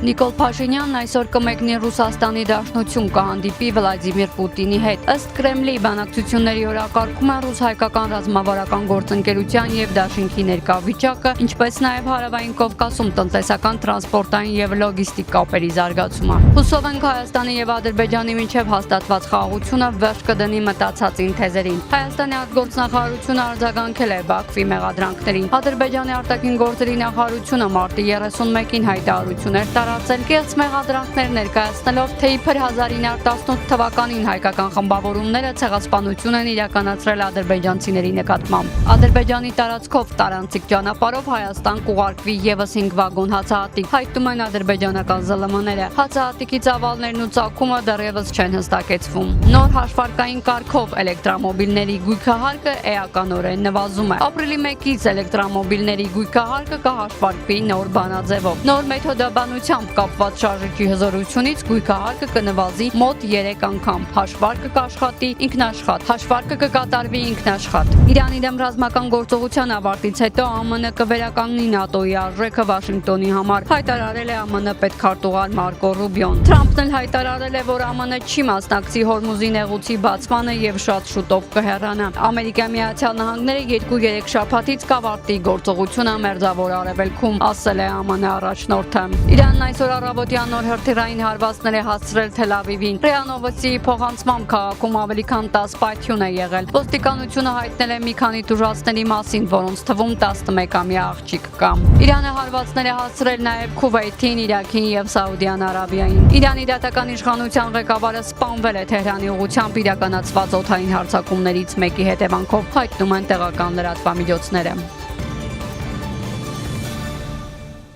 Նիկոլ Փաշինյանն այսօր կմեկնի Ռուսաստանի Դաշնություն կհանդիպի Վլադիմիր Պուտինի հետ։ Ըստ Կրեմլի բանակցությունների օրակարգում են ռուս-հայկական ռազմավարական գործընկերության եւ դաշինքի ներկայավիճակը, ինչպես նաեւ Հարավային Կովկասում տնտեսական, տրանսպորտային եւ լոգիստիկ կապերի զարգացումը։ Հուսով ենք Հայաստանի եւ Ադրբեջանի միջև հաստատված խաղաղությունը վերջ կդնի մտածածին թեզերին։ Հայաստանի արտգործնախարարությունը արձագանքել է Բաքվի մեղադրանքներին։ Ադրբեջանի արտաքին գործերի նախարարությունը մարտի 31-ին հայտարարություններ տարածել կեղծ մեղադրանքներ ներկայացնելով, թե իբր 1918 թվականին հայկական խմբավորումները ցեղասպանություն են իրականացրել ադրբեջանցիների նկատմամբ։ Ադրբեջանի տարածքով տարանցիկ ճանապարհով Հայաստան կուղարկվի եւս 5 վագոն հացահատիկ, հայտնում են ադրբեջանական ԶԼՄ-ները։ Հացահատիկի ծավալներն ու ծագումը դեռևս չեն հստակեցվում։ Նոր հաշվարկային կարգով էլեկտրամոբիլների գույքահարկը էականորեն նվազում է։ Ապրիլի 1-ից էլեկտրամոբիլների գույքահարկը կհաշվարկվի նոր բանաձևով։ Նոր մեթոդաբանությամբ կապված շարժիչի հզորությունից գույքահարկը կնվազի մոտ 3 անգամ։ Հաշվարկը կաշխատի ինքնաշխատ։ Հաշվարկը կկատարվի ինքնաշխատ։ Իրանի դեմ ռազմական գործողության ավարտից հետո ԱՄՆ կվերականգնի ՆԱՏՕ-ի արժեքը Վաշինգտոնի համար, հայտարարել է ԱՄՆ պետքարտուղար Մարկո Ռուբիոն։ Թրամփն էլ հայտարարել է, որ ԱՄՆ չի մասնակցի Հորմուզի նեղուցի բացմանը եւ շատ շուտով կհեռանա։ Ամերիկայի Միացյալ Նահանգները 2-3 շաբաթից կավարտի գործողությունը Մերձավոր Արևելքում, ասել է ԱՄՆ առաջնորդը։ Իրանն այսօր առավոտյան նոր հրթիռային հարվածներ է հասցրել Թել Ավիվին։ ՌԻԱ Նովոստիի փոխանցմամբ քաղաքում ավելի քան 10 պայթյուն է եղել։ Ոստիկանությունը հայտնել է մի քանի տուժածների մասին, որոնց թվում 11-ամյա աղջիկ կա։ Իրանը հարվածներ է հասցրել նաև Քուվեյթին, Իրաքին եւ Սաուդյան Արաբիային։ Իրանի դատական իշխանության ղեկավարը սպանվել է Թեհրանի ուղղությամբ իրականացված օդային հարձակումներից մեկի հետևանքով, հայտնում են տեղական լրատվամիջոցները։